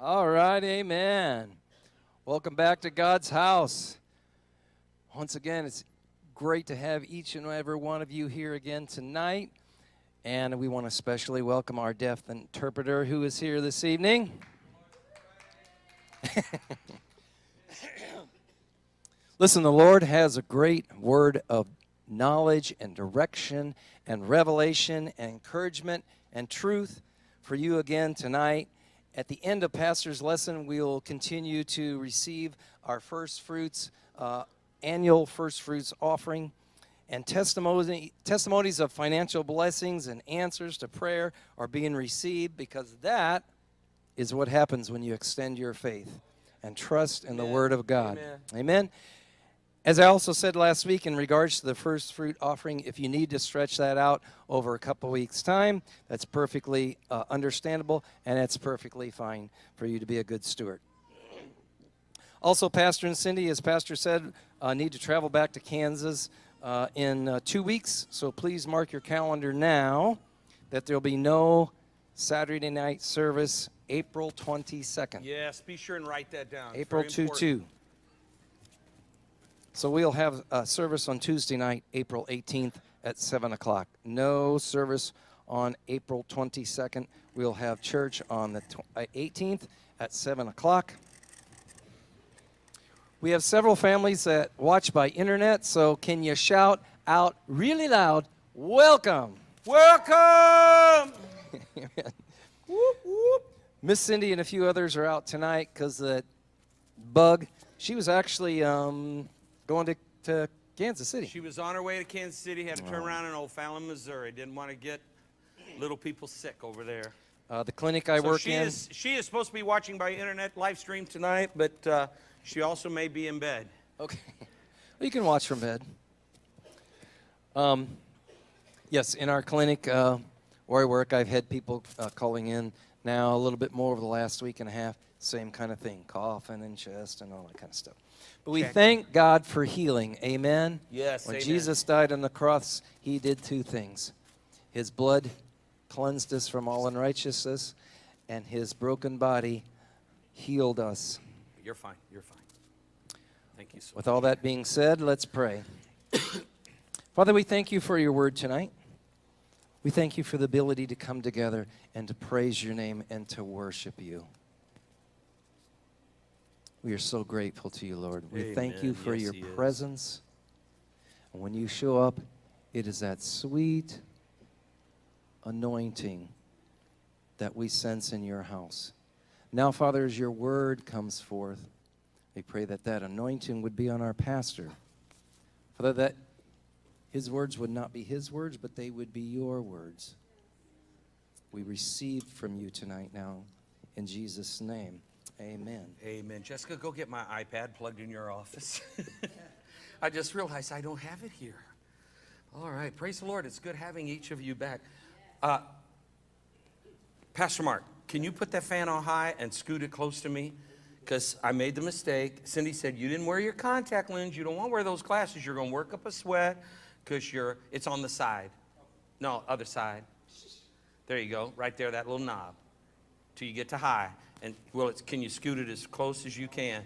All right, amen. Welcome back to God's house. Once again, it's great to have each and every one of you here again tonight. And we want to especially welcome our deaf interpreter who is here this evening. Listen, the Lord has a great word of knowledge and direction and revelation and encouragement and truth for you again tonight. At the end of Pastor's lesson, we'll continue to receive our first fruits, annual first fruits offering, and testimonies of financial blessings and answers to prayer are being received, because that is what happens when you extend your faith and trust in the Word of God. Amen. Amen. As I also said last week in regards to the first fruit offering, if you need to stretch that out over a couple weeks' time, that's perfectly understandable, and it's perfectly fine for you to be a good steward. Also, Pastor and Cindy, as Pastor said, need to travel back to Kansas in 2 weeks, so please mark your calendar now that there'll be no Saturday night service April 22nd. Yes, be sure and write that down. April 2-2. So we'll have a service on Tuesday night, April 18th at 7 o'clock. No service on April 22nd. We'll have church on the 18th at 7 o'clock. We have several families that watch by internet, so can you shout out really loud, welcome? Welcome! Whoop, whoop. Miss Cindy and a few others are out tonight because that bug, she was actually going to Kansas City. She was on her way to Kansas City, had to turn around in O'Fallon, Missouri. Didn't want to get little people sick over there. The clinic I work in. She is supposed to be watching by internet live stream tonight, but she also may be in bed. Okay. Well, you can watch from bed. Yes, in our clinic where I work, I've had people calling in now a little bit more over the last week and a half. Same kind of thing, coughing and chest and all that kind of stuff. But we thank God for healing. Amen? Yes, when amen. Jesus died on the cross, he did two things. His blood cleansed us from all unrighteousness, and his broken body healed us. You're fine. You're fine. Thank you so much. With all that being said, let's pray. Father, we thank you for your word tonight. We thank you for the ability to come together and to praise your name and to worship you. We are so grateful to you, Lord. We Amen. thank you for Yes, your he is. presence. And when you show up, it is that sweet anointing that we sense in your house. Now, Father, as your word comes forth, we pray that that anointing would be on our pastor. Father, that his words would not be his words, but they would be your words. We receive from you tonight now, in Jesus' name. Amen. Amen. Jessica, go get my iPad plugged in your office. I just realized I don't have it here. All right. Praise the Lord. It's good having each of you back. Pastor Mark, can you put that fan on high and scoot it close to me? Because I made the mistake. Cindy said, you didn't wear your contact lens. You don't want to wear those glasses. You're going to work up a sweat because it's on the side. No, other side. There you go. Right there, that little knob. Till you get to high. And can you scoot it as close as you can?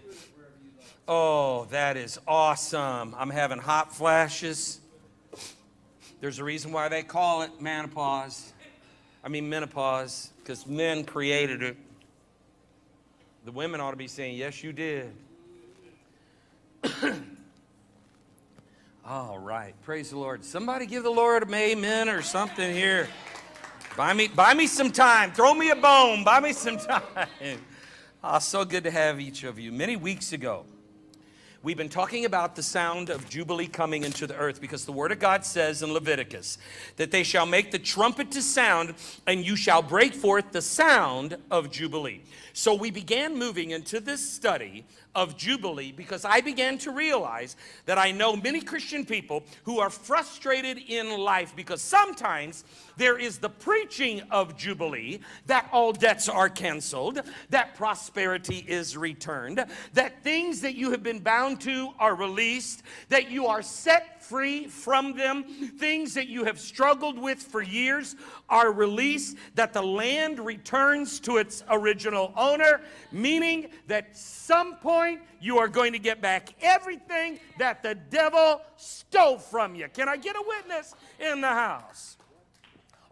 Oh, that is awesome. I'm having hot flashes. There's a reason why they call it menopause, because men created it. The women ought to be saying, yes, you did. All right. Praise the Lord. Somebody give the Lord an amen or something here. Buy me some time. Throw me a bone. Buy me some time. Oh, so good to have each of you. Many weeks ago, we've been talking about the sound of Jubilee coming into the earth, because the Word of God says in Leviticus that they shall make the trumpet to sound, and you shall break forth the sound of Jubilee. So we began moving into this study of Jubilee because I began to realize that I know many Christian people who are frustrated in life because sometimes there is the preaching of Jubilee, that all debts are canceled, that prosperity is returned, that things that you have been bound to are released, that you are set free from them. Things that you have struggled with for years are released, that the land returns to its original owner, meaning that some point you are going to get back everything that the devil stole from you. Can I get a witness in the house?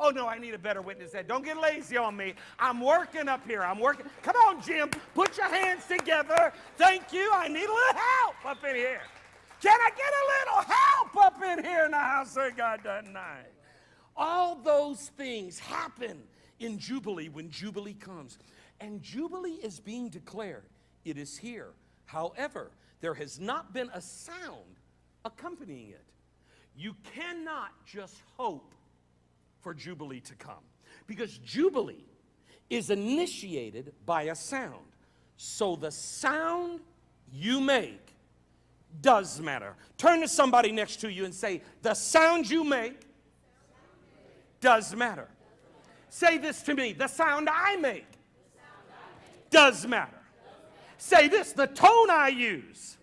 Oh, no, I need a better witness. Don't get lazy on me. I'm working up here. I'm working. Come on, Jim. Put your hands together. Thank you. I need a little help up in here. Can I get a little help up in here in the house of God tonight? All those things happen in Jubilee when Jubilee comes. And Jubilee is being declared. It is here. However, there has not been a sound accompanying it. You cannot just hope for Jubilee to come, because Jubilee is initiated by a sound. So the sound you make does matter. Turn to somebody next to you and say, the sound you make does matter. Say this to me, the sound I make does matter. Say this, the tone I use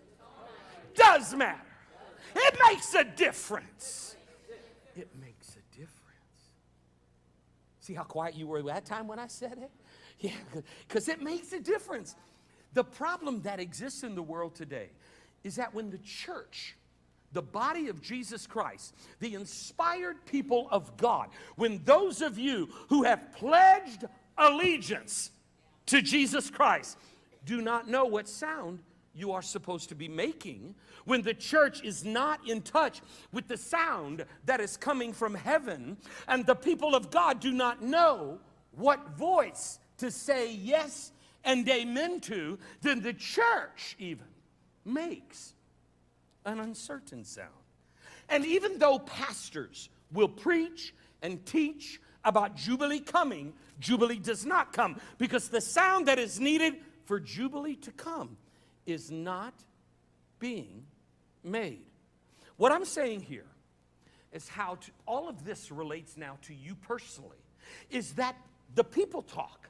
does matter. It makes a difference. It makes a difference. See how quiet you were that time when I said it? Yeah, because it makes a difference. The problem that exists in the world today is that when the church, the body of Jesus Christ, the inspired people of God, when those of you who have pledged allegiance to Jesus Christ do not know what sound you are supposed to be making, when the church is not in touch with the sound that is coming from heaven, and the people of God do not know what voice to say yes and amen to, then the church even makes an uncertain sound. And even though pastors will preach and teach about Jubilee coming, Jubilee does not come, because the sound that is needed for Jubilee to come is not being made. What I'm saying here is how all of this relates now to you personally, is that the people talk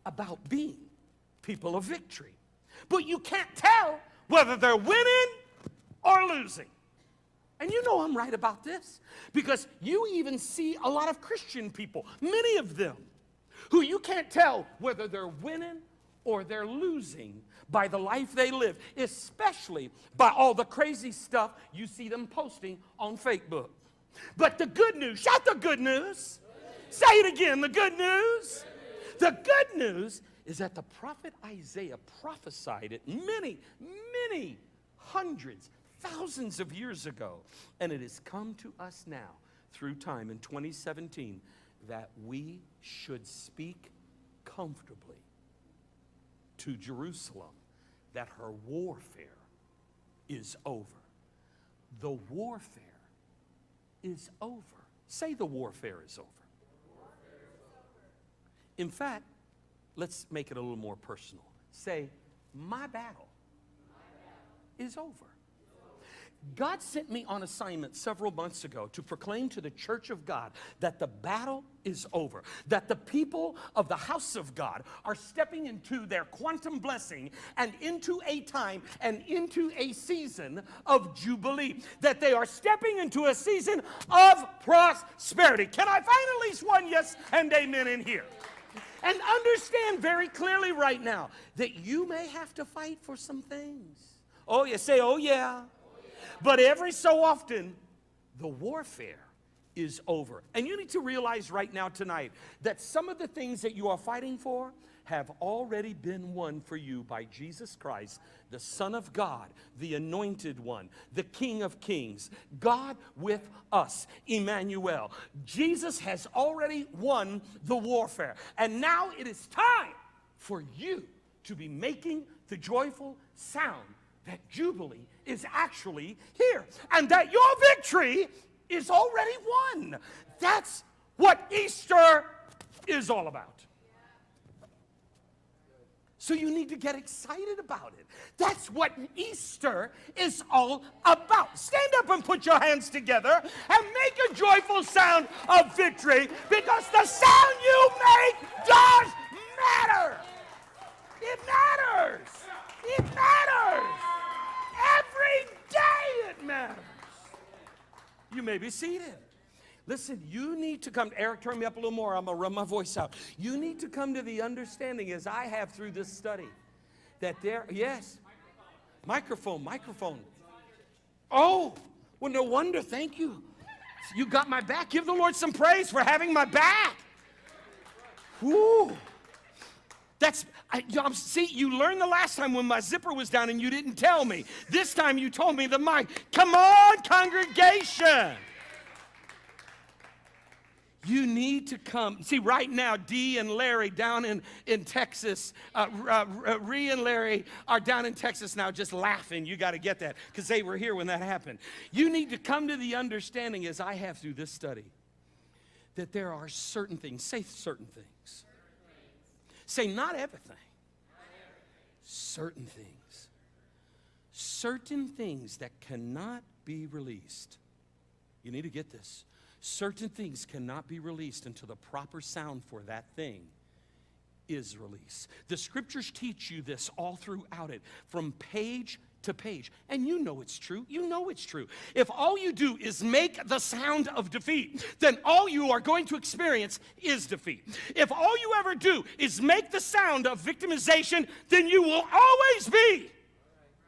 about being people of victory, but you can't tell whether they're winning or losing. And you know I'm right about this, because you even see a lot of Christian people, many of them, who you can't tell whether they're winning or they're losing by the life they live, especially by all the crazy stuff you see them posting on Facebook. But the good news, shout the good news. Say it again, the good news. The good news is that the prophet Isaiah prophesied it many, many hundreds, thousands of years ago. And it has come to us now through time in 2017 that we should speak comfortably to Jerusalem that her warfare is over. The warfare is over. Say the warfare is over. In fact, let's make it a little more personal. Say, my battle is over. God sent me on assignment several months ago to proclaim to the church of God that the battle is over, that the people of the house of God are stepping into their quantum blessing and into a time and into a season of Jubilee, that they are stepping into a season of prosperity. Can I find at least one yes and amen in here? And understand very clearly right now that you may have to fight for some things. Oh, yeah, say, oh, yeah. But every so often, the warfare is over. And you need to realize right now tonight that some of the things that you are fighting for have already been won for you by Jesus Christ, the Son of God, the Anointed One, the King of Kings, God with us, Emmanuel. Jesus has already won the warfare. And now it is time for you to be making the joyful sound that Jubilee is actually here, and that your victory is already won. That's what Easter is all about. So you need to get excited about it. That's what Easter is all about. Stand up and put your hands together and make a joyful sound of victory, because the sound you make does matter. It matters. It matters. Every day it matters. be seated. Listen, you need to come. Eric, turn me up a little more. I'm going to run my voice out. You need to come to the understanding, as I have through this study, that yes. Microphone. Oh, well, no wonder. Thank you. You got my back. Give the Lord some praise for having my back. Whoo. See, you learned the last time when my zipper was down and you didn't tell me. This time you told me the mic. Come on, congregation. You need to come. See, right now, Dee and Larry down in Texas, Ree and Larry are down in Texas now just laughing. You got to get that because they were here when that happened. You need to come to the understanding, as I have through this study, that there are certain things. Say certain things. Say not everything. Certain things. Certain things that cannot be released. You need to get this. Certain things cannot be released until the proper sound for that thing is released. The scriptures teach you this all throughout it, from page to page. And you know it's true. You know it's true. If all you do is make the sound of defeat, then all you are going to experience is defeat. If all you ever do is make the sound of victimization, then you will always be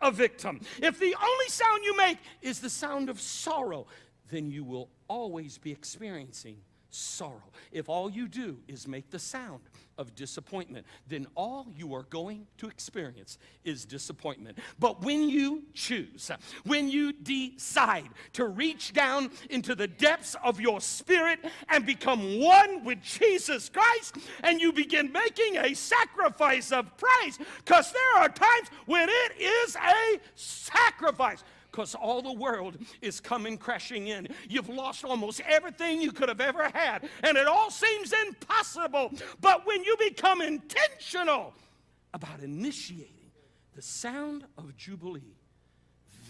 a victim. If the only sound you make is the sound of sorrow, then you will always be experiencing sorrow. If all you do is make the sound of disappointment, then all you are going to experience is disappointment. But when you choose, when you decide to reach down into the depths of your spirit and become one with Jesus Christ, and you begin making a sacrifice of praise, because there are times when it is a sacrifice, because all the world is coming crashing in. You've lost almost everything you could have ever had, and it all seems impossible. But when you become intentional about initiating the sound of Jubilee,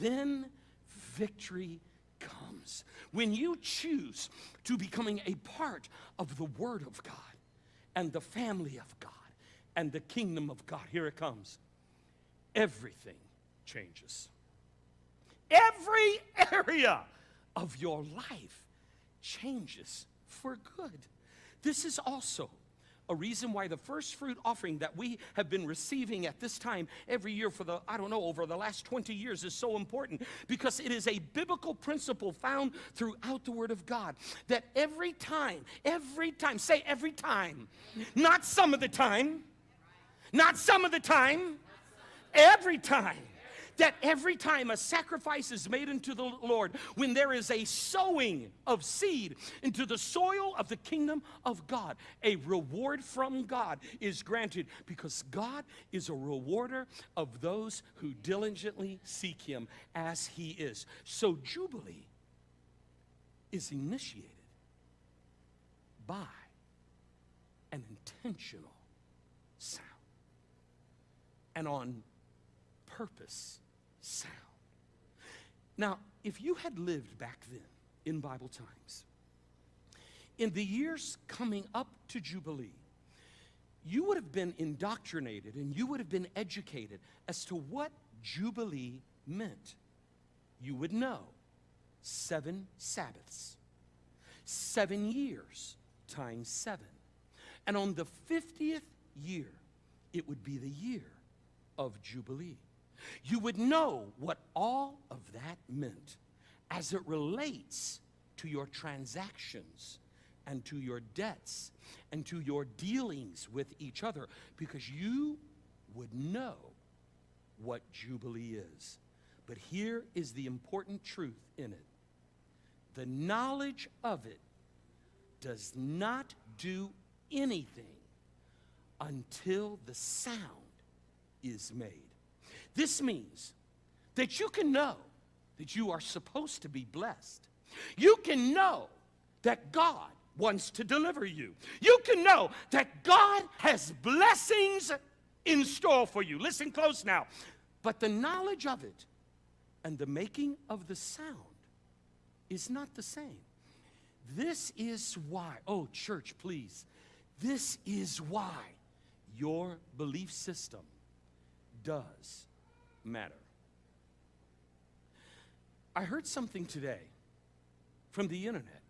then victory comes. When you choose to becoming a part of the Word of God and the family of God and the kingdom of God, here it comes. Everything changes. Every area of your life changes for good. This is also a reason why the first fruit offering that we have been receiving at this time every year for over the last 20 years is so important, because it is a biblical principle found throughout the Word of God that every time, say every time, not some of the time, every time. That every time a sacrifice is made unto the Lord, when there is a sowing of seed into the soil of the kingdom of God, a reward from God is granted, because God is a rewarder of those who diligently seek Him as He is. So Jubilee is initiated by an intentional sound and on purpose sound. Now, if you had lived back then in Bible times, in the years coming up to Jubilee, you would have been indoctrinated and you would have been educated as to what Jubilee meant. You would know 7 Sabbaths, 7 years times 7. And on the 50th year, it would be the year of Jubilee. You would know what all of that meant as it relates to your transactions and to your debts and to your dealings with each other, because you would know what Jubilee is. But here is the important truth in it. The knowledge of it does not do anything until the sound is made. This means that you can know that you are supposed to be blessed. You can know that God wants to deliver you. You can know that God has blessings in store for you. Listen close now. But the knowledge of it and the making of the sound is not the same. This is why, oh church, please, this is why your belief system does matter. I heard something today from the internet,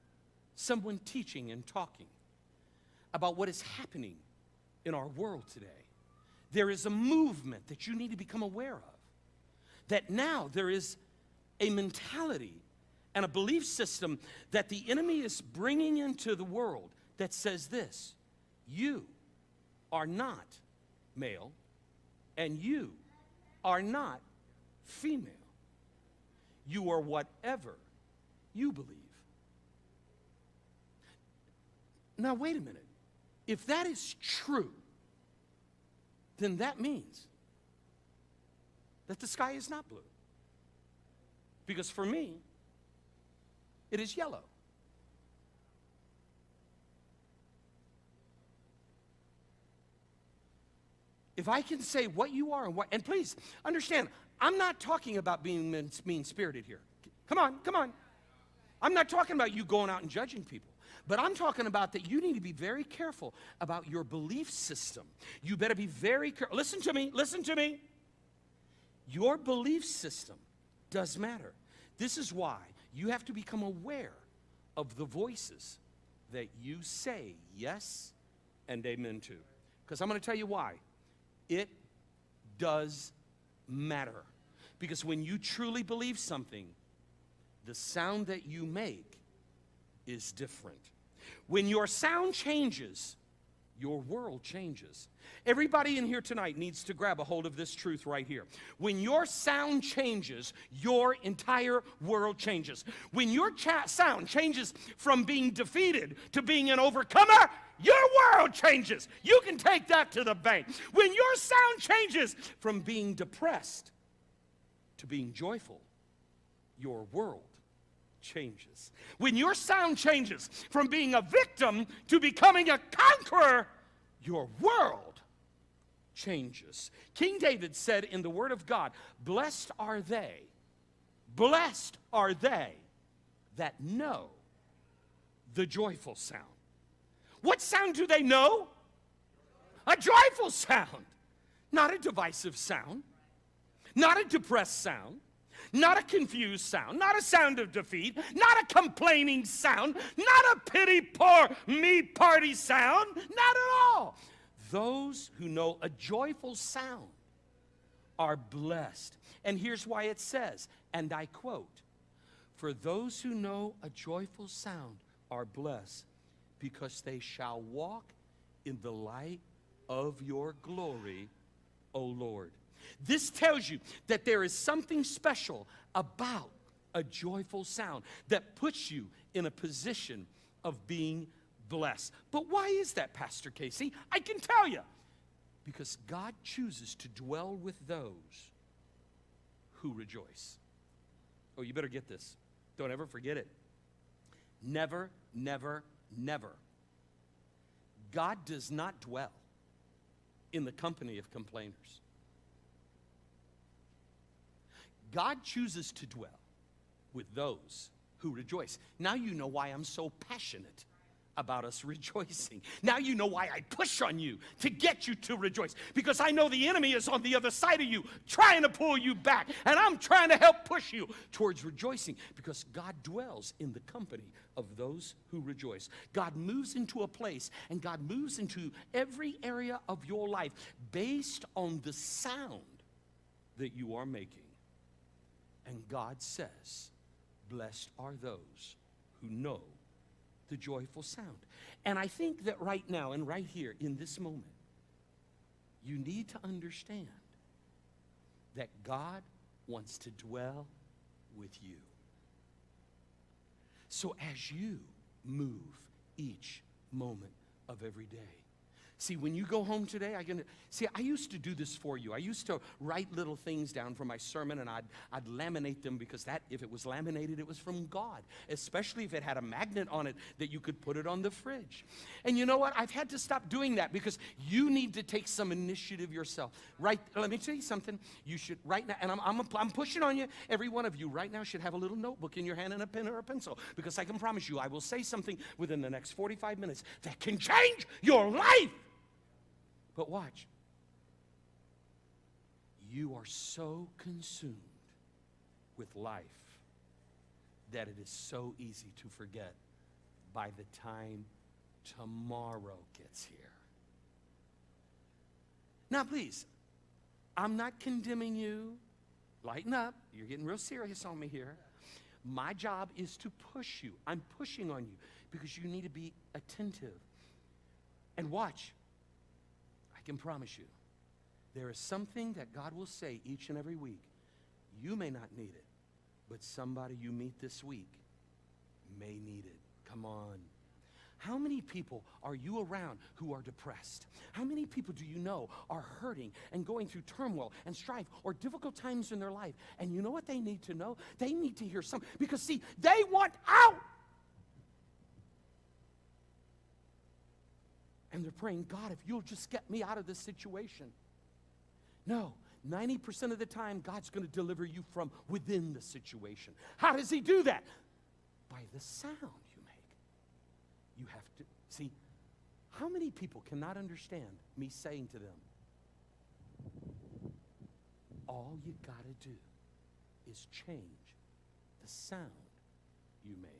someone teaching and talking about what is happening in our world today. There is a movement that you need to become aware of. That now there is a mentality and a belief system that the enemy is bringing into the world that says this: you are not male and you are not female. You are whatever you believe. Now, wait a minute. If that is true, then that means that the sky is not blue. Because for me, it is yellow. If I can say what you are and please understand, I'm not talking about being mean-spirited here. Come on, come on. I'm not talking about you going out and judging people. But I'm talking about that you need to be very careful about your belief system. You better be very careful. Listen to me, listen to me. Your belief system does matter. This is why you have to become aware of the voices that you say yes and amen to. Because I'm going to tell you why. It does matter. Because when you truly believe something, the sound that you make is different. When your sound changes, your world changes. Everybody in here tonight needs to grab a hold of this truth right here. When your sound changes, your entire world changes. When your sound changes from being defeated to being an overcomer, your world changes. You can take that to the bank. When your sound changes from being depressed to being joyful, your world changes. When your sound changes from being a victim to becoming a conqueror, your world changes. King David said in the Word of God, blessed are they that know the joyful sound. What sound do they know? A joyful sound, not a divisive sound, not a depressed sound, not a confused sound, not a sound of defeat, not a complaining sound, not a pity poor me party sound, not at all. Those who know a joyful sound are blessed. And here's why it says, and I quote, for those who know a joyful sound are blessed, because they shall walk in the light of your glory, O Lord. This tells you that there is something special about a joyful sound that puts you in a position of being blessed. But why is that, Pastor Casey? I can tell you. Because God chooses to dwell with those who rejoice. Oh, you better get this. Don't ever forget it. Never, never, never. God does not dwell in the company of complainers. God chooses to dwell with those who rejoice. Now you know why I'm so passionate about us rejoicing. Now you know why I push on you to get you to rejoice. Because I know the enemy is on the other side of you trying to pull you back. And I'm trying to help push you towards rejoicing. Because God dwells in the company of those who rejoice. God moves into a place and God moves into every area of your life based on the sound that you are making. And God says, blessed are those who know the joyful sound. And I think that right now and right here in this moment, you need to understand that God wants to dwell with you. So as you move each moment of every day, see, when you go home today, I used to do this for you. I used to write little things down for my sermon, and I'd laminate them because if it was laminated, it was from God, especially if it had a magnet on it that you could put it on the fridge. And you know what? I've had to stop doing that because you need to take some initiative yourself. Right? Let me tell you something. You should right now, and I'm pushing on you. Every one of you right now should have a little notebook in your hand and a pen or a pencil, because I can promise you I will say something within the next 45 minutes that can change your life. But watch. You are so consumed with life that it is so easy to forget by the time tomorrow gets here. Now, please, I'm not condemning you. Lighten up. You're getting real serious on me here. My job is to push you. I'm pushing on you because you need to be attentive. And watch. I can promise you, there is something that God will say each and every week. You may not need it, but somebody you meet this week may need it. Come on. How many people are you around who are depressed? How many people do you know are hurting and going through turmoil and strife or difficult times in their life? And you know what they need to know? They need to hear something. Because, see, they want out. And they're praying, God, if you'll just get me out of this situation. No, 90% of the time, God's going to deliver you from within the situation. How does he do that? By the sound you make. You have to, see, how many people cannot understand me saying to them, all you got to do is change the sound you make.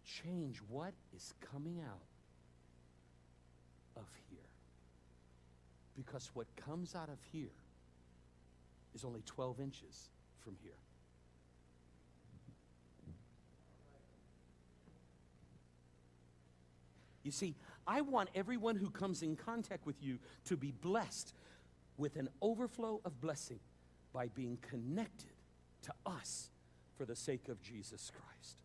Change what is coming out of here. Because what comes out of here is only 12 inches from here. You see, I want everyone who comes in contact with you to be blessed with an overflow of blessing by being connected to us for the sake of Jesus Christ.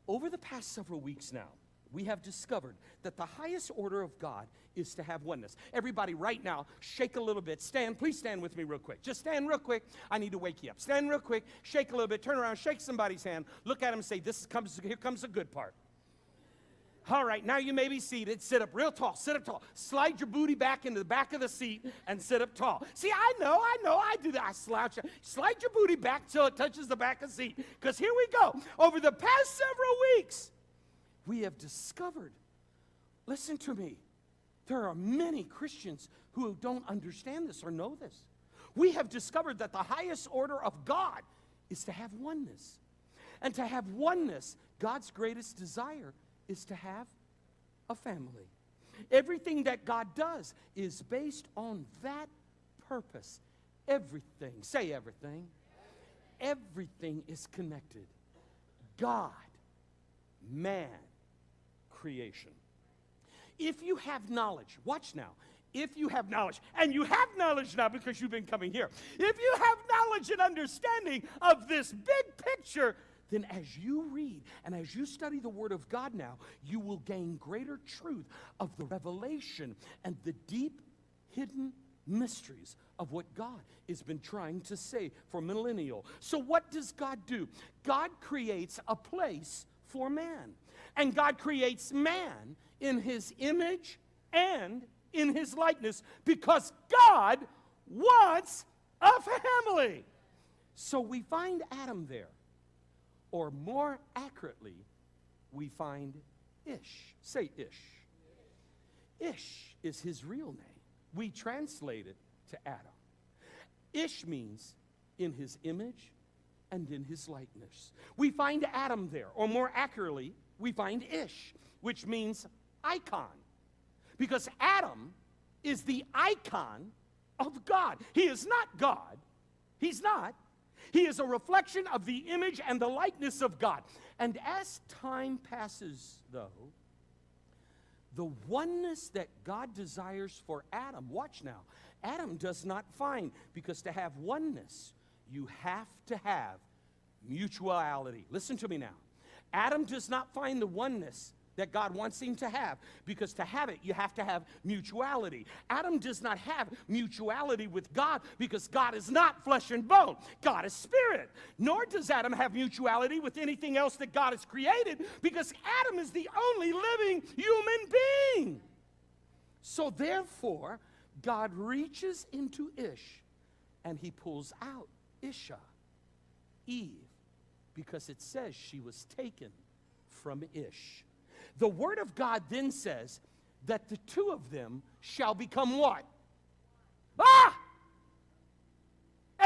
Over the past several weeks now, we have discovered that the highest order of God is to have oneness. Everybody right now, shake a little bit. Stand, please stand with me real quick. Just stand real quick. I need to wake you up. Stand real quick, shake a little bit, turn around, shake somebody's hand, look at him and say, here comes the good part. All right, now you may be seated. Sit up real tall. Sit up tall. Slide your booty back into the back of the seat and sit up tall. See, I know, I do that. I slouch. Slide your booty back till it touches the back of the seat. Because here we go. Over the past several weeks, we have discovered, listen to me, there are many Christians who don't understand this or know this. We have discovered that the highest order of God is to have oneness. And to have oneness, God's greatest desire is to have a family. Everything that God does is based on that purpose. Everything, say everything. Everything is connected. God, man, creation. If you have knowledge, watch now. If you have knowledge, and you have knowledge now because you've been coming here. If you have knowledge and understanding of this big picture, then as you read and as you study the Word of God now, you will gain greater truth of the revelation and the deep hidden mysteries of what God has been trying to say for millennial. So what does God do? God creates a place for man. And God creates man in his image and in his likeness because God wants a family. So we find Adam there. Or more accurately, we find Ish. Say Ish. Ish is his real name. We translate it to Adam. Ish means in his image and in his likeness. We find Adam there. Or more accurately, we find Ish, which means icon. Because Adam is the icon of God. He is not God. He's not. He is a reflection of the image and the likeness of God. And as time passes, though, the oneness that God desires for Adam, watch now, Adam does not find, because to have oneness, you have to have mutuality. Listen to me now. Adam does not find the oneness that God wants him to have, because to have it, you have to have mutuality. Adam does not have mutuality with God because God is not flesh and bone. God is spirit. Nor does Adam have mutuality with anything else that God has created because Adam is the only living human being. So therefore, God reaches into Ish and he pulls out Isha, Eve, because it says she was taken from Ish. The Word of God then says that the two of them shall become what?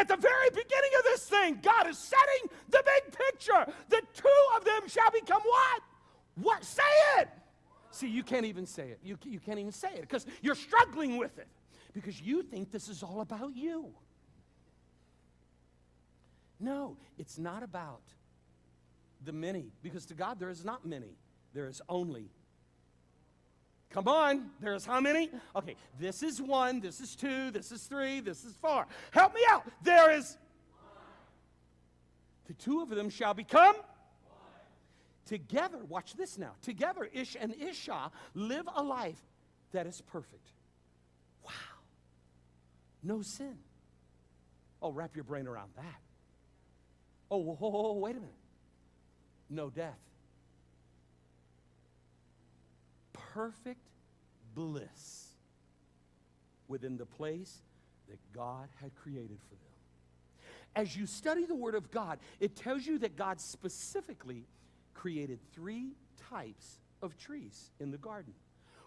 At the very beginning of this thing, God is setting the big picture. The two of them shall become what? What? Say it. See, you can't even say it. You can't even say it because you're struggling with it because you think this is all about you. No, it's not about the many, because to God there is not many. There is only. Come on, there is how many? Okay, this is 1, this is 2, this is 3, this is 4. Help me out. There is the two of them shall become together. Watch this now. Together, Ish and Isha live a life that is perfect. Wow. No sin. Oh, wrap your brain around that. Oh, wait a minute. No death. Perfect bliss within the place that God had created for them. As you study the Word of God, it tells you that God specifically created 3 types of trees in the garden.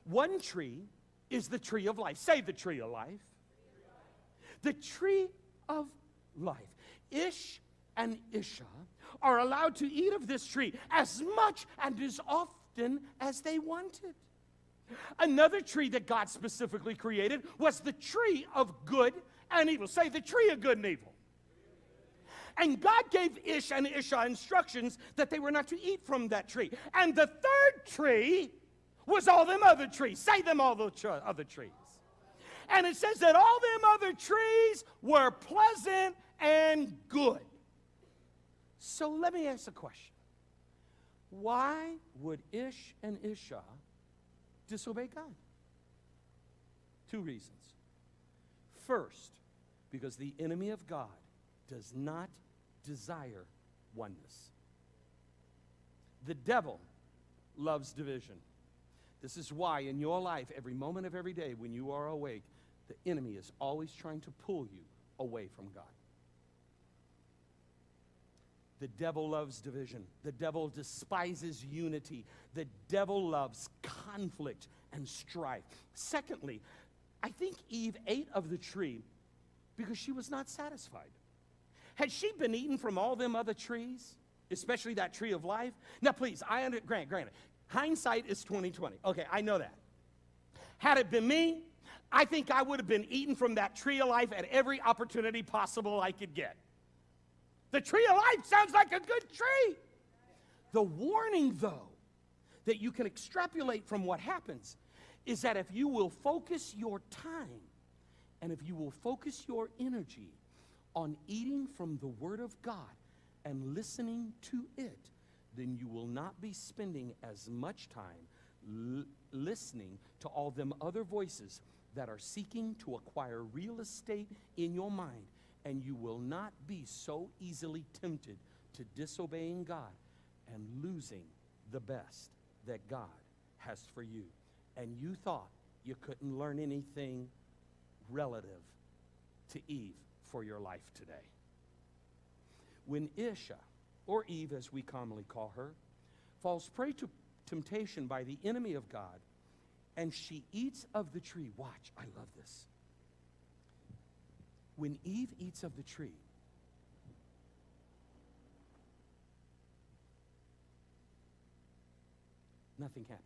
One tree is the tree of life. Say the tree of life. The tree of life. Ish and Isha are allowed to eat of this tree as much and as often as they wanted. Another tree that God specifically created was the tree of good and evil. Say the tree of good and evil. And God gave Ish and Isha instructions that they were not to eat from that tree. And the third tree was all them other trees. Say them all the other trees. And it says that all them other trees were pleasant and good. So let me ask a question. Why would Ish and Isha disobey God? 2 reasons. First, because the enemy of God does not desire oneness. The devil loves division. This is why in your life, every moment of every day when you are awake, the enemy is always trying to pull you away from God. The devil loves division. The devil despises unity. The devil loves conflict and strife. Secondly, I think Eve ate of the tree because she was not satisfied. Had she been eaten from all them other trees, especially that tree of life? Now, please, granted, hindsight is 20/20. Okay, I know that. Had it been me, I think I would have been eaten from that tree of life at every opportunity possible I could get. The tree of life sounds like a good tree. The warning, though, that you can extrapolate from what happens is that if you will focus your time and if you will focus your energy on eating from the Word of God and listening to it, then you will not be spending as much time listening to all them other voices that are seeking to acquire real estate in your mind. And you will not be so easily tempted to disobeying God and losing the best that God has for you. And you thought you couldn't learn anything relative to Eve for your life today. When Isha, or Eve as we commonly call her, falls prey to temptation by the enemy of God, and she eats of the tree. Watch, I love this. When Eve eats of the tree, nothing happens.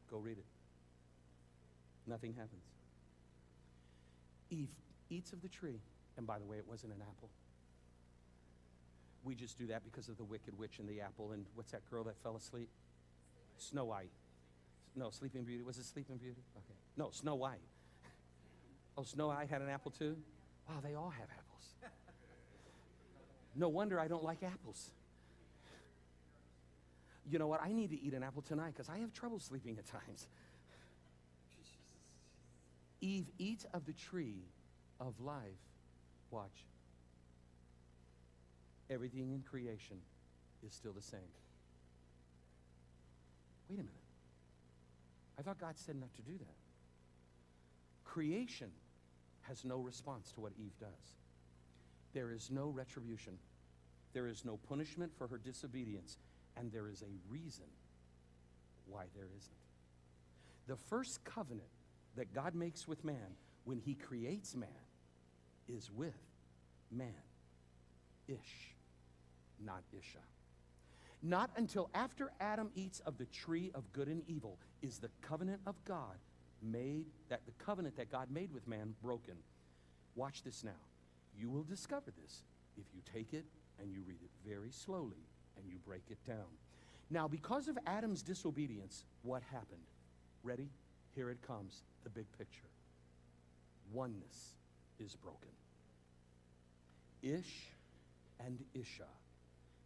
Go read it. Nothing happens. Eve eats of the tree, and by the way, it wasn't an apple. We just do that because of the wicked witch and the apple, and what's that girl that fell asleep? Snow White. No, Sleeping Beauty. Was it Sleeping Beauty? Okay. No, Snow White. Oh, Snow White had an apple too? Wow, they all have apples. No wonder I don't like apples. You know what? I need to eat an apple tonight because I have trouble sleeping at times. Eve eats of the tree of life. Watch. Everything in creation is still the same. Wait a minute. I thought God said not to do that. Creation has no response to what Eve does. There is no retribution. There is no punishment for her disobedience. And there is a reason why there isn't. The first covenant that God makes with man when he creates man is with man. Ish, not Isha. Not until after Adam eats of the tree of good and evil is the covenant of God made, that the covenant that God made with man broken. Watch this now. You will discover this if you take it and you read it very slowly and you break it down. Now, because of Adam's disobedience, what happened? Ready? Here it comes, the big picture. Oneness is broken. Ish and Isha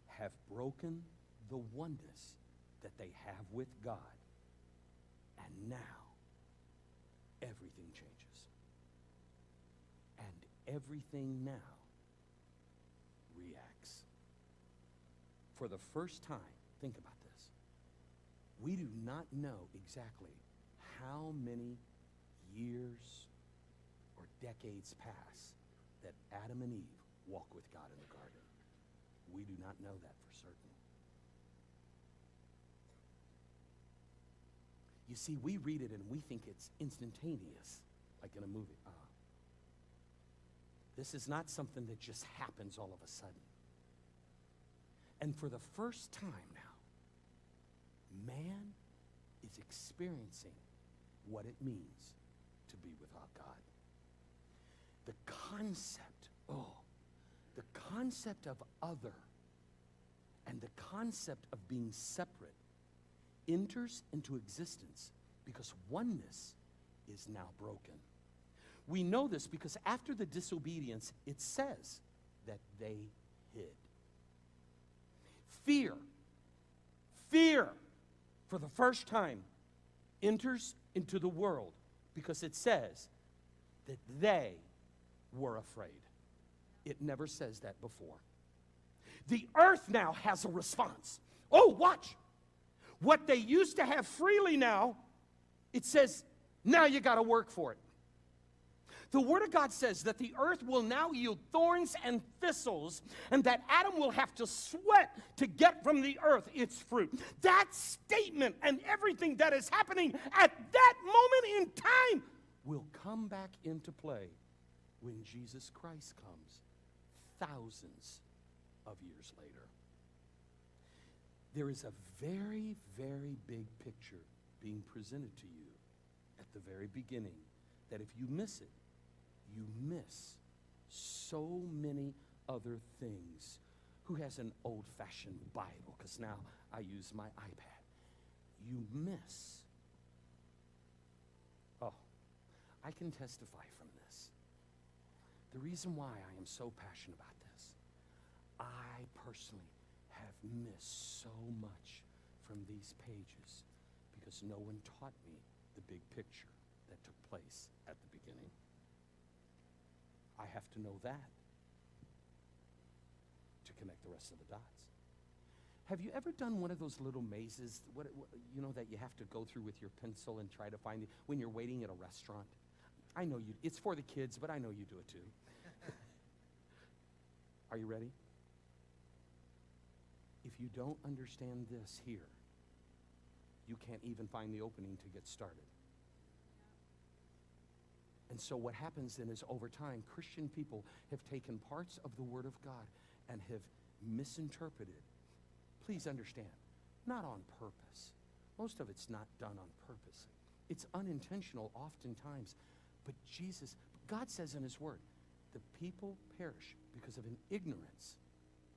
have broken the oneness that they have with God. And now, everything changes. And everything now reacts. For the first time, think about this. We do not know exactly how many years or decades pass that Adam and Eve walk with God in the garden. We do not know that for certain. You see, we read it and we think it's instantaneous, like in a movie. This is not something that just happens all of a sudden. And for the first time now, man is experiencing what it means to be without God. The concept of other and the concept of being separate enters into existence because oneness is now broken. We know this because after the disobedience, it says that they hid. Fear, for the first time, enters into the world because it says that they were afraid. It never says that before. The earth now has a response. Oh, watch. What they used to have freely now, it says, now you got to work for it. The Word of God says that the earth will now yield thorns and thistles, and that Adam will have to sweat to get from the earth its fruit. That statement and everything that is happening at that moment in time will come back into play when Jesus Christ comes thousands of years later. There is a very, very big picture being presented to you at the very beginning that if you miss it, you miss so many other things. Who has an old-fashioned Bible? Because now I use my iPad. You miss. Oh, I can testify from this. The reason why I am so passionate about this, I personally have missed so much from these pages because no one taught me the big picture that took place at the beginning. I have to know that to connect the rest of the dots. Have you ever done one of those little mazes, that you have to go through with your pencil and try to find it when you're waiting at a restaurant? I know you, it's for the kids, but I know you do it too. Are you ready? If you don't understand this here, you can't even find the opening to get started. And so what happens then is over time, Christian people have taken parts of the Word of God and have misinterpreted. Please understand, not on purpose. Most of it's not done on purpose. It's unintentional oftentimes. But God says in His Word, the people perish because of an ignorance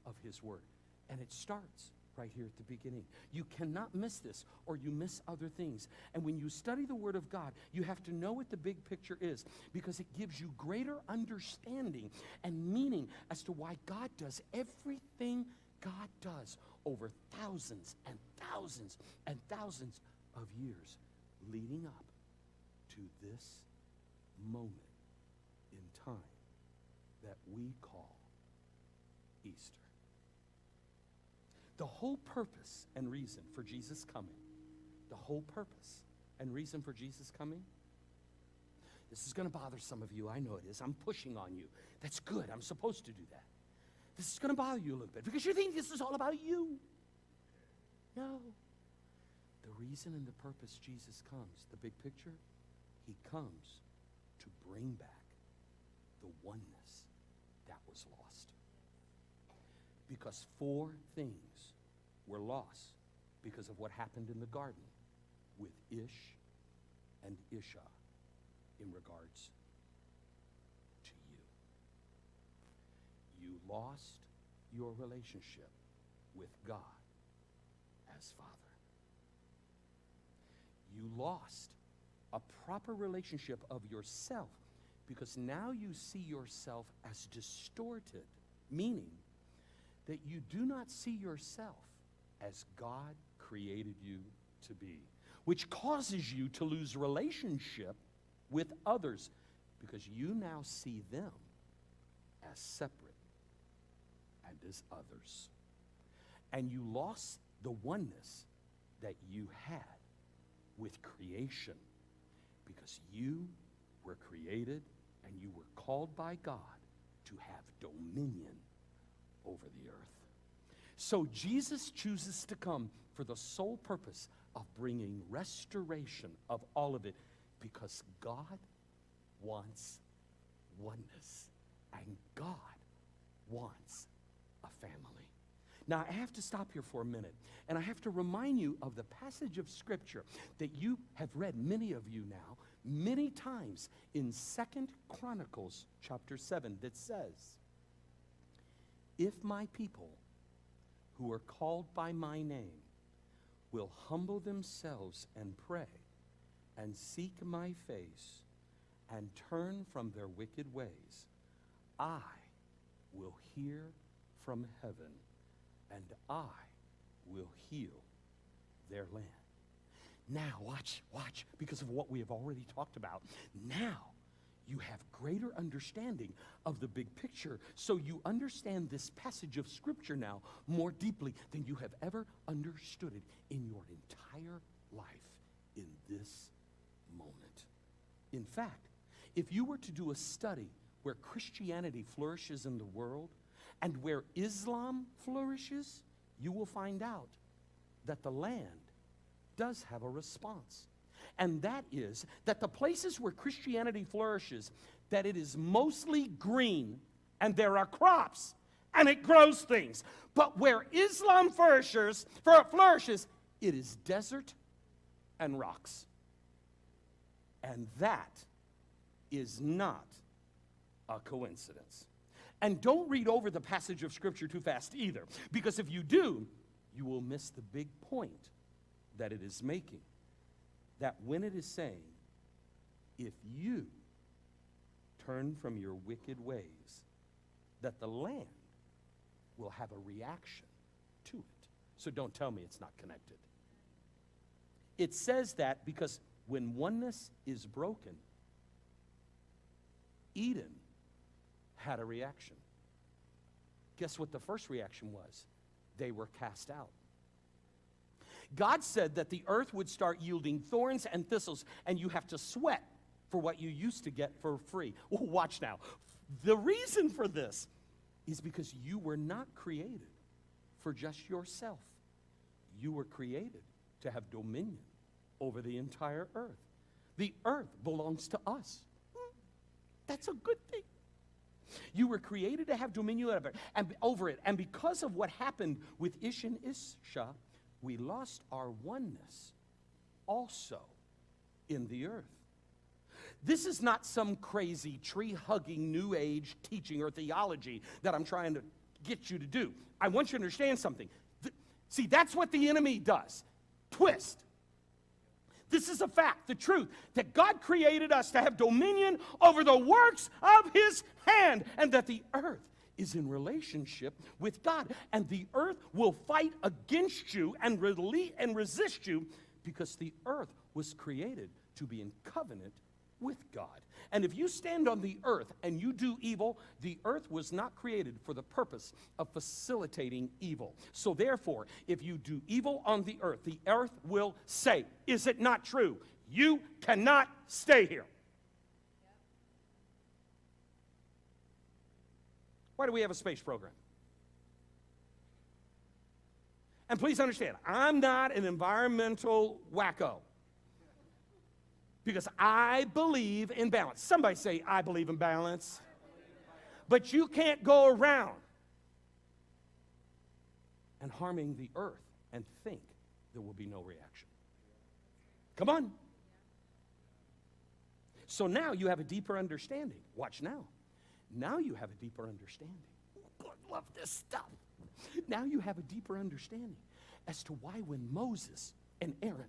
of His Word. And it starts right here at the beginning. You cannot miss this, or you miss other things. And when you study the Word of God, you have to know what the big picture is, because it gives you greater understanding and meaning as to why God does everything God does over thousands and thousands and thousands of years leading up to this moment in time that we call Easter. The whole purpose and reason for Jesus coming, this is going to bother some of you. I know it is. I'm pushing on you. That's good. I'm supposed to do that. This is going to bother you a little bit because you think this is all about you. No. The reason and the purpose Jesus comes, the big picture, He comes to bring back the the oneness that was lost. Because 4 things were lost because of what happened in the garden with Ish and Isha in regards to you. You lost your relationship with God as Father. You lost a proper relationship of yourself because now you see yourself as distorted, meaning that you do not see yourself as God created you to be, which causes you to lose relationship with others because you now see them as separate and as others. And you lost the oneness that you had with creation because you were created and you were called by God to have dominion over the earth. So Jesus chooses to come for the sole purpose of bringing restoration of all of it because God wants oneness and God wants a family. Now, I have to stop here for a minute, and I have to remind you of the passage of Scripture that you have read, many of you now, many times in 2 Chronicles chapter 7 that says, if my people who are called by my name will humble themselves and pray and seek my face and turn from their wicked ways, I will hear from heaven and I will heal their land. Now, watch, because of what we have already talked about. Now, you have greater understanding of the big picture. So you understand this passage of Scripture now more deeply than you have ever understood it in your entire life in this moment. In fact, if you were to do a study where Christianity flourishes in the world and where Islam flourishes, you will find out that the land does have a response. And that is that the places where Christianity flourishes, that it is mostly green and there are crops and it grows things. But where Islam flourishes, it is desert and rocks. And that is not a coincidence. And don't read over the passage of Scripture too fast either, because if you do, you will miss the big point that it is making. That when it is saying, if you turn from your wicked ways, that the land will have a reaction to it. So don't tell me it's not connected. It says that because when oneness is broken, Eden had a reaction. Guess what the first reaction was? They were cast out. God said that the earth would start yielding thorns and thistles, and you have to sweat for what you used to get for free. Well, watch now. The reason for this is because you were not created for just yourself. You were created to have dominion over the entire earth. The earth belongs to us. That's a good thing. You were created to have dominion over it. And because of what happened with Ish and Isha, we lost our oneness also in the earth. This is not some crazy tree-hugging New Age teaching or theology that I'm trying to get you to do. I want you to understand something. See, that's what the enemy does. Twist. This is a fact, the truth, that God created us to have dominion over the works of His hand, and that the earth is in relationship with God. And the earth will fight against you and resist you because the earth was created to be in covenant with God. And if you stand on the earth and you do evil, the earth was not created for the purpose of facilitating evil. So therefore, if you do evil on the earth will say, is it not true? You cannot stay here. Why do we have a space program? And please understand, I'm not an environmental wacko. Because I believe in balance. Somebody say, I believe in balance. But you can't go around and harming the earth and think there will be no reaction. Come on. So now you have a deeper understanding. Watch now. Now you have a deeper understanding. Oh, I love this stuff. Now you have a deeper understanding as to why when Moses and Aaron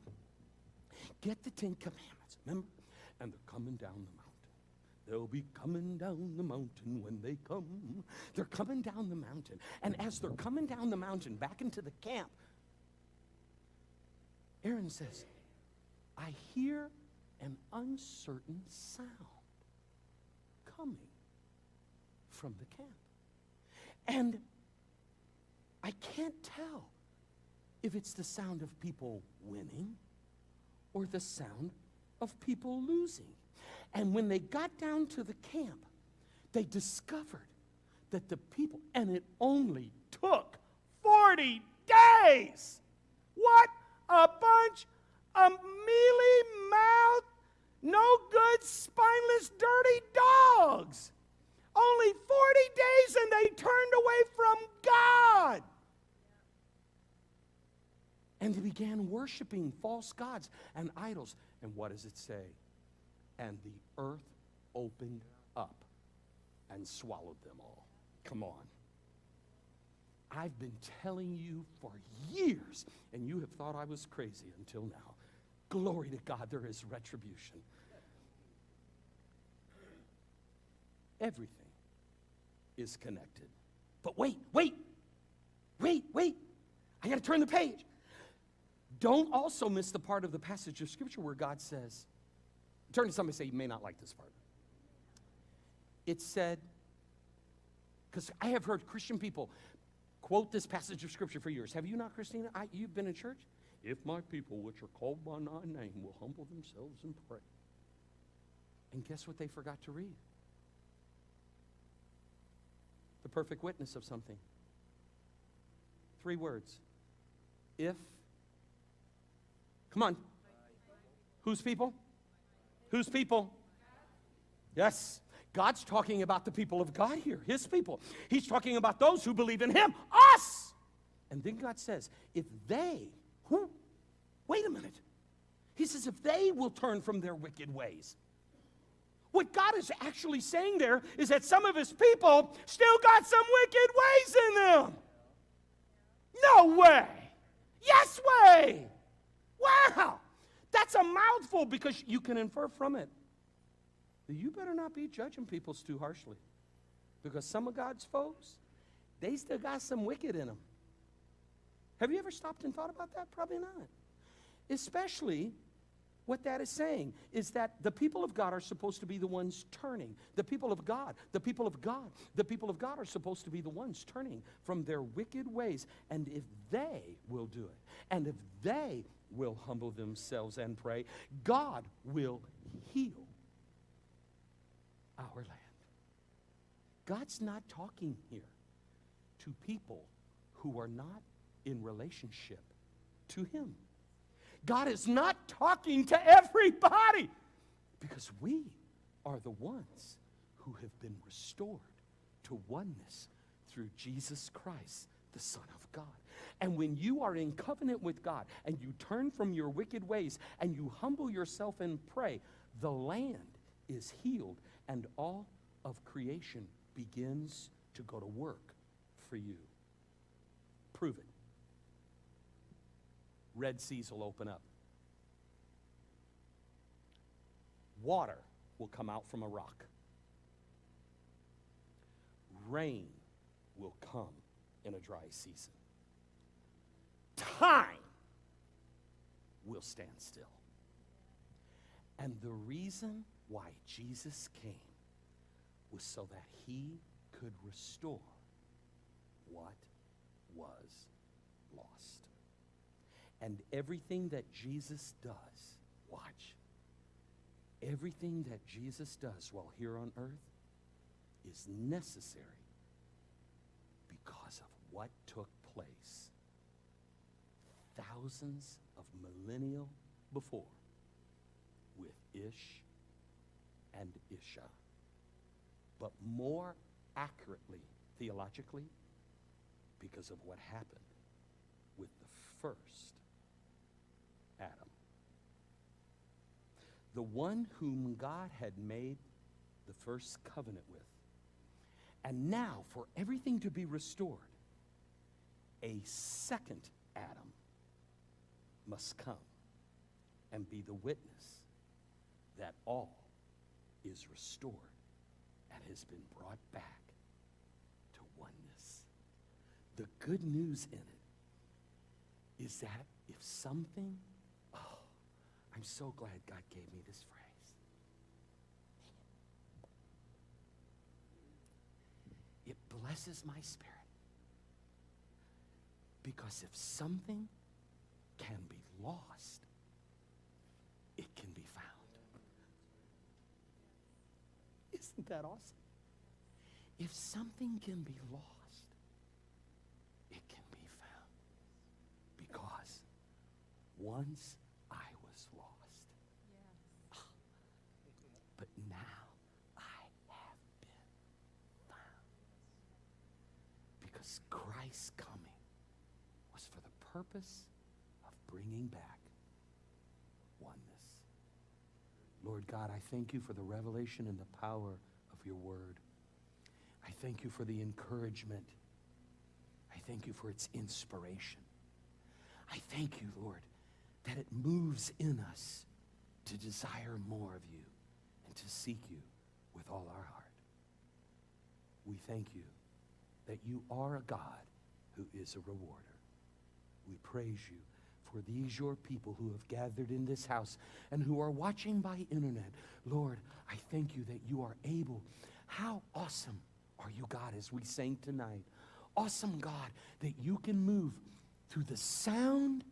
get the 10 Commandments, remember? And they're coming down the mountain. They'll be coming down the mountain when they come. They're coming down the mountain. And as they're coming down the mountain back into the camp, Aaron says, I hear an uncertain sound coming from the camp. And I can't tell if it's the sound of people winning or the sound of people losing. And when they got down to the camp, they discovered that the people, and it only took 40 days. What a bunch of mealy-mouthed, no good, spineless, dirty dogs. Only 40 days and they turned away from God. And they began worshiping false gods and idols. And what does it say? And the earth opened up and swallowed them all. Come on. I've been telling you for years, and you have thought I was crazy until now. Glory to God, there is retribution. Everything is connected. But wait. I got to turn the page. Don't also miss the part of the passage of Scripture where God says, turn to somebody and say, you may not like this part. It said, because I have heard Christian people quote this passage of Scripture for years. Have you not, Christina? You've been in church? If my people, which are called by my name, will humble themselves and pray. And guess what they forgot to read? The perfect witness of something. 3 words. If. Come on. Whose people? Whose people? Yes. God's talking about the people of God here, his people. He's talking about those who believe in him, us. And then God says, if they, wait a minute. He says, if they will turn from their wicked ways. What God is actually saying there is that some of his people still got some wicked ways in them. No way. Yes way. Wow. That's a mouthful, because you can infer from it that you better not be judging people too harshly, because some of God's folks, they still got some wicked in them. Have you ever stopped and thought about that? Probably not. Especially what that is saying is that the people of God are supposed to be the ones turning. The people of God are supposed to be the ones turning from their wicked ways. And if they will do it, and if they will humble themselves and pray, God will heal our land. God's not talking here to people who are not in relationship to him. God is not talking to everybody, because we are the ones who have been restored to oneness through Jesus Christ, the Son of God. And when you are in covenant with God and you turn from your wicked ways and you humble yourself and pray, the land is healed and all of creation begins to go to work for you. Prove it. Red Seas will open up. Water will come out from a rock. Rain will come in a dry season. Time will stand still. And the reason why Jesus came was so that he could restore what was lost. And everything that Jesus does, watch, everything that Jesus does while here on earth is necessary because of what took place thousands of millennia before with Ish and Isha. But more accurately, theologically, because of what happened with the first Adam. The one whom God had made the first covenant with. And now, for everything to be restored, a second Adam must come and be the witness that all is restored and has been brought back to oneness. The good news in it is that if something, oh, I'm so glad God gave me this phrase. It blesses my spirit. Because if something can be lost, it can be found. Isn't that awesome? If something can be lost, it can be found. Because once I was lost, but now I have been found. Because Christ's coming was for the purpose of bringing back oneness. Lord God, I thank you for the revelation and the power of your word. I thank you for the encouragement. I thank you for its inspiration. I thank you, Lord, that it moves in us to desire more of you and to seek you with all our heart. We thank you that you are a God who is a rewarder. We praise you for these your people who have gathered in this house and who are watching by internet. Lord, I thank you that you are able. How awesome are you, God, as we sang tonight. Awesome, God, that you can move through the sound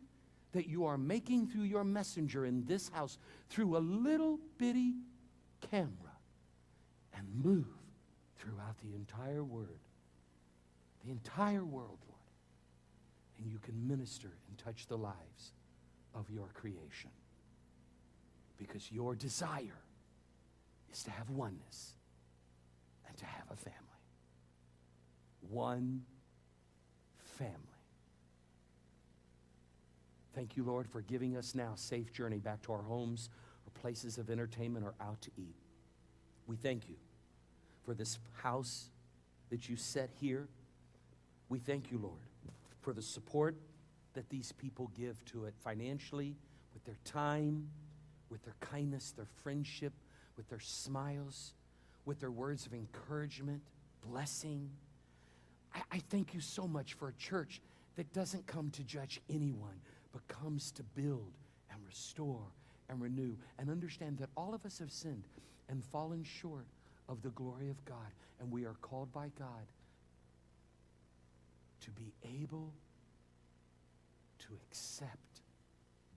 that you are making through your messenger in this house, through a little bitty camera, and move throughout the entire world, Lord. And you can minister and touch the lives of your creation. Because your desire is to have oneness and to have a family. One family. Thank you, Lord, for giving us now a safe journey back to our homes or places of entertainment or out to eat. We thank you for this house that you set here. We thank you, Lord, for the support that these people give to it financially, with their time, with their kindness, their friendship, with their smiles, with their words of encouragement, blessing. I thank you so much for a church that doesn't come to judge anyone, but comes to build and restore and renew and understand that all of us have sinned and fallen short of the glory of God, and we are called by God to be able to accept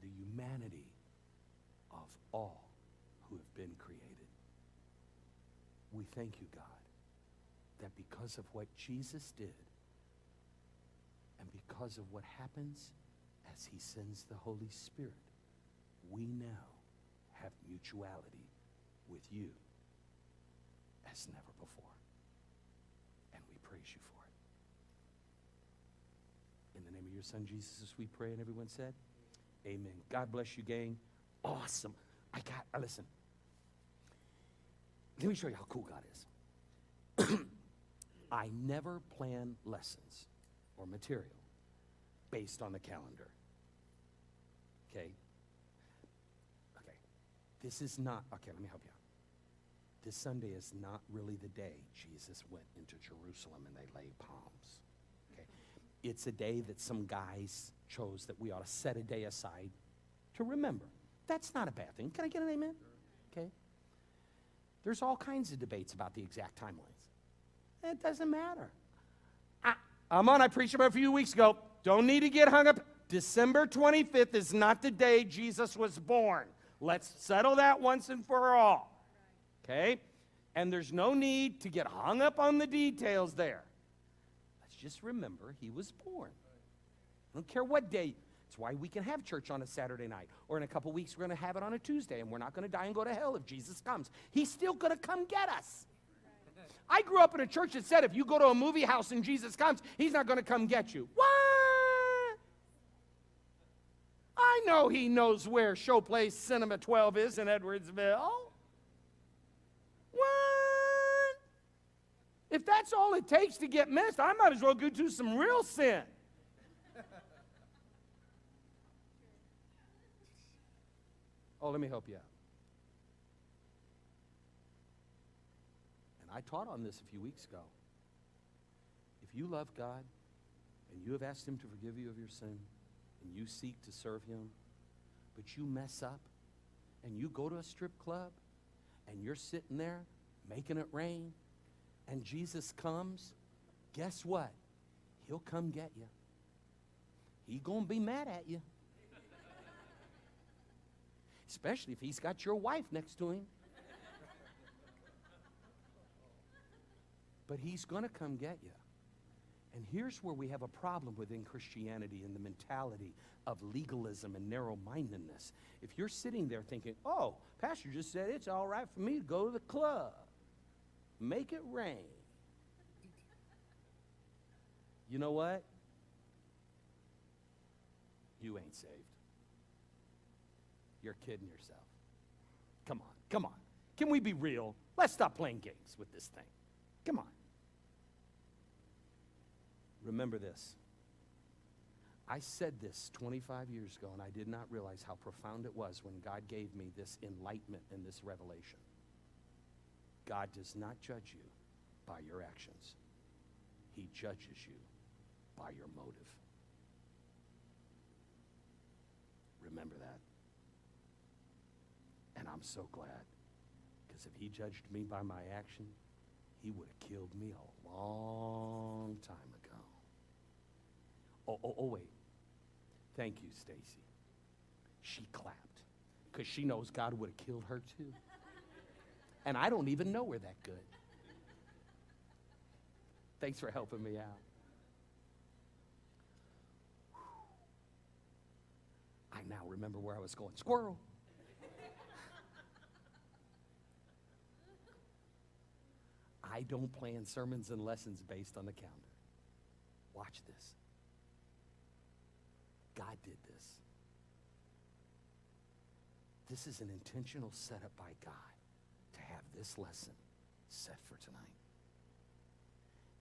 the humanity of all who have been created. We thank you, God, that because of what Jesus did and because of what happens as he sends the Holy Spirit, we now have mutuality with you as never before. And we praise you for it. In the name of your son, Jesus, we pray, and everyone said, amen. God bless you, gang. Awesome. Listen. Let me show you how cool God is. I never plan lessons or material based on the calendar. Okay? Okay. This is not, okay, let me help you out. This Sunday is not really the day Jesus went into Jerusalem and they laid palms. Okay? It's a day that some guys chose that we ought to set a day aside to remember. That's not a bad thing. Can I get an amen? Okay? There's all kinds of debates about the exact timelines. It doesn't matter. I preached about a few weeks ago. Don't need to get hung up. December 25th is not the day Jesus was born. Let's settle that once and for all. Okay? And there's no need to get hung up on the details there. Let's just remember he was born. I don't care what day. It's why we can have church on a Saturday night. Or in a couple weeks, we're going to have it on a Tuesday, and we're not going to die and go to hell if Jesus comes. He's still going to come get us. I grew up in a church that said if you go to a movie house and Jesus comes, he's not going to come get you. What? I know he knows where Showplace Cinema 12 is in Edwardsville. What? If that's all it takes to get missed, I might as well go do some real sin. Oh, let me help you out. And I taught on this a few weeks ago. If you love God and you have asked him to forgive you of your sin and you seek to serve him, but you mess up and you go to a strip club and you're sitting there making it rain and Jesus comes, guess what? He'll come get you. He's going to be mad at you. Especially if he's got your wife next to him. But he's going to come get you. And here's where we have a problem within Christianity and the mentality of legalism and narrow-mindedness. If you're sitting there thinking, oh, Pastor just said it's all right for me to go to the club, make it rain. You know what? You ain't saved. You're kidding yourself. Come on, come on. Can we be real? Let's stop playing games with this thing. Come on. Remember this. I said this 25 years ago, and I did not realize how profound it was when God gave me this enlightenment and this revelation. God does not judge you by your actions. He judges you by your motive. Remember that. And I'm so glad, because if he judged me by my action, he would have killed me a long time ago. Oh, wait. Thank you, Stacy. She clapped, because she knows God would have killed her too. And I don't even know her that good. Thanks for helping me out. I now remember where I was going. Squirrel. I don't plan sermons and lessons based on the calendar. Watch this. God did this. This is an intentional setup by God to have this lesson set for tonight.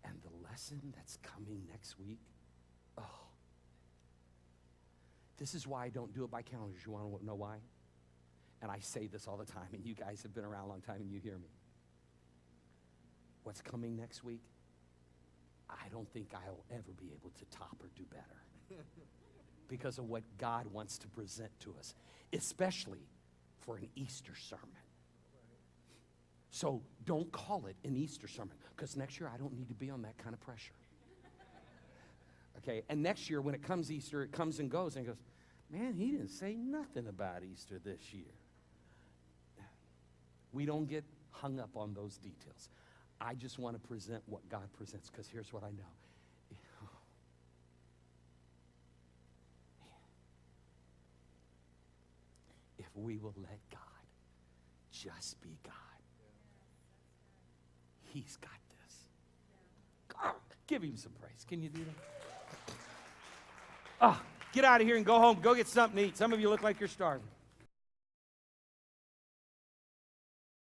And the lesson that's coming next week, oh, this is why I don't do it by calendars. You want to know why? And I say this all the time, and you guys have been around a long time, and you hear me. What's coming next week, I don't think I'll ever be able to top or do better because of what God wants to present to us, especially for an Easter sermon. So don't call it an Easter sermon, because next year I don't need to be on that kind of pressure. Okay, and next year when it comes Easter, it comes and goes, and goes, man, he didn't say nothing about Easter this year. We don't get hung up on those details. I just want to present what God presents, because here's what I know. If we will let God just be God, he's got this. God, give him some praise. Can you do that? Oh, get out of here and go home. Go get something to eat. Some of you look like you're starving.